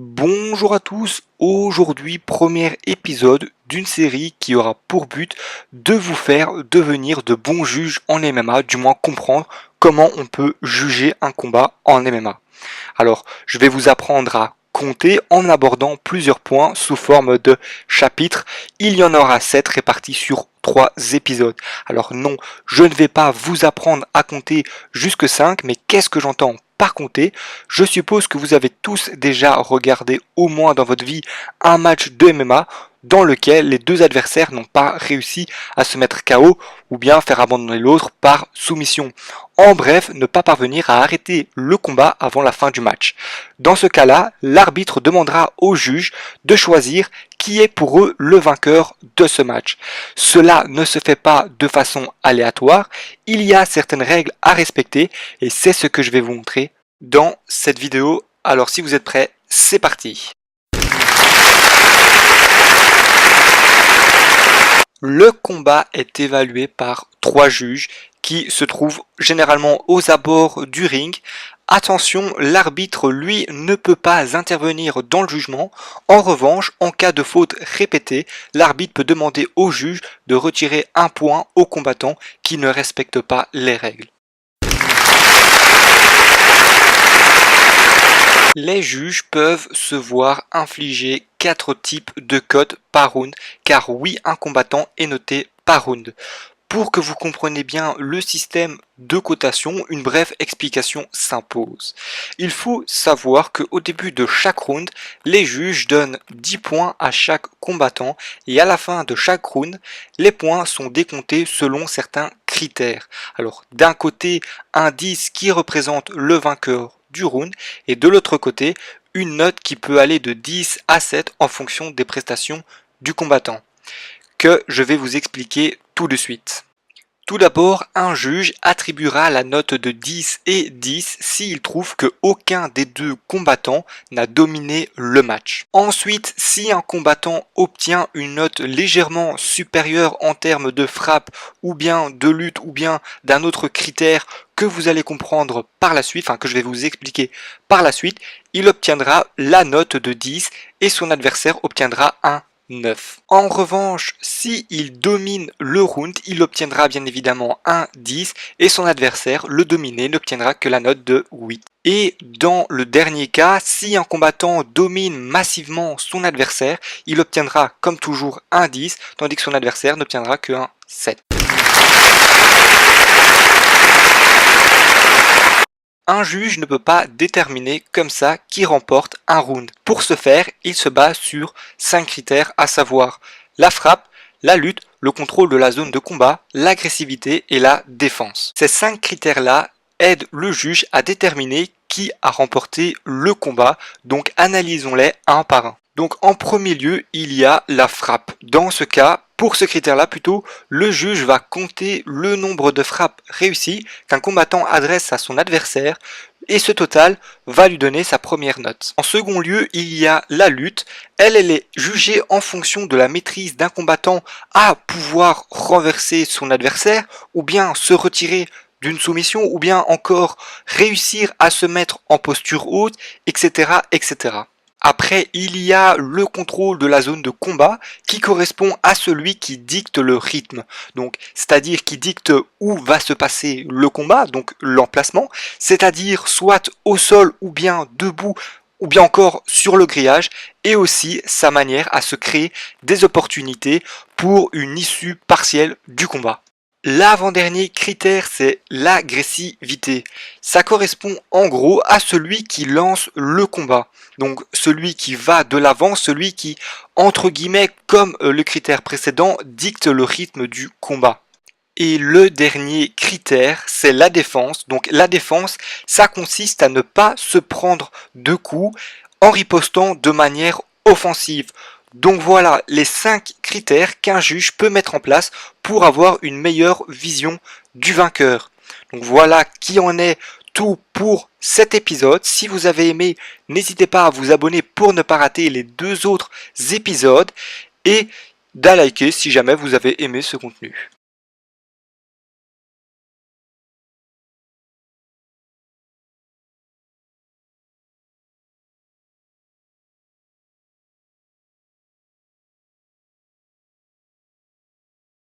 Bonjour à tous, aujourd'hui premier épisode d'une série qui aura pour but de vous faire devenir de bons juges en MMA, du moins comprendre comment on peut juger un combat en MMA. Alors, je vais vous apprendre à compter en abordant plusieurs points sous forme de chapitres. Il y en aura 7 répartis sur 3 épisodes. Alors non, je ne vais pas vous apprendre à compter jusque 5, mais qu'est-ce que j'entends par compter? Je suppose que vous avez tous déjà regardé au moins dans votre vie un match de MMA dans lequel les deux adversaires n'ont pas réussi à se mettre KO ou bien faire abandonner l'autre par soumission. En bref, ne pas parvenir à arrêter le combat avant la fin du match. Dans ce cas-là, l'arbitre demandera au juge de choisir qui est pour eux le vainqueur de ce match. Cela ne se fait pas de façon aléatoire, il y a certaines règles à respecter et c'est ce que je vais vous montrer dans cette vidéo. Alors si vous êtes prêts, c'est parti! Le combat est évalué par 3 juges qui se trouvent généralement aux abords du ring. Attention, l'arbitre, lui, ne peut pas intervenir dans le jugement. En revanche, en cas de faute répétée, l'arbitre peut demander au juge de retirer un point au combattant qui ne respecte pas les règles. Les juges peuvent se voir infliger 4 types de cotes par round, car oui, un combattant est noté par round. Pour que vous compreniez bien le système de cotation, une brève explication s'impose. Il faut savoir qu'au début de chaque round, les juges donnent 10 points à chaque combattant et à la fin de chaque round, les points sont décomptés selon certains critères. Alors d'un côté, un 10 qui représente le vainqueur du round et de l'autre côté, une note qui peut aller de 10 à 7 en fonction des prestations du combattant, que je vais vous expliquer tout de suite. Tout d'abord, un juge attribuera la note de 10 et 10 s'il trouve que aucun des deux combattants n'a dominé le match. Ensuite, si un combattant obtient une note légèrement supérieure en termes de frappe ou bien de lutte ou bien d'un autre critère que vous allez comprendre par la suite, enfin que je vais vous expliquer par la suite, il obtiendra la note de 10 et son adversaire obtiendra un 9. En revanche, si il domine le round, il obtiendra bien évidemment un 10 et son adversaire, le dominé, n'obtiendra que la note de 8. Et dans le dernier cas, si un combattant domine massivement son adversaire, il obtiendra comme toujours un 10, tandis que son adversaire n'obtiendra qu'un 7. Un juge ne peut pas déterminer comme ça qui remporte un round. Pour ce faire, il se base sur 5 critères, à savoir la frappe, la lutte, le contrôle de la zone de combat, l'agressivité et la défense. Ces 5 critères-là aident le juge à déterminer qui a remporté le combat, donc analysons-les un par un. Donc en premier lieu, il y a la frappe. Dans ce cas, pour ce critère-là plutôt, le juge va compter le nombre de frappes réussies qu'un combattant adresse à son adversaire et ce total va lui donner sa première note. En second lieu, il y a la lutte. Elle est jugée en fonction de la maîtrise d'un combattant à pouvoir renverser son adversaire ou bien se retirer d'une soumission ou bien encore réussir à se mettre en posture haute, etc., etc. Après, il y a le contrôle de la zone de combat qui correspond à celui qui dicte le rythme. Donc, c'est-à-dire qui dicte où va se passer le combat, donc l'emplacement, c'est-à-dire soit au sol ou bien debout ou bien encore sur le grillage, et aussi sa manière à se créer des opportunités pour une issue partielle du combat. L'avant-dernier critère, c'est l'agressivité. Ça correspond en gros à celui qui lance le combat. Donc celui qui va de l'avant, celui qui, entre guillemets, comme le critère précédent, dicte le rythme du combat. Et le dernier critère, c'est la défense. Donc la défense, ça consiste à ne pas se prendre de coups en ripostant de manière offensive. Donc voilà les 5 critères qu'un juge peut mettre en place pour avoir une meilleure vision du vainqueur. Donc voilà qui en est tout pour cet épisode. Si vous avez aimé, n'hésitez pas à vous abonner pour ne pas rater les 2 autres épisodes et d'à liker si jamais vous avez aimé ce contenu.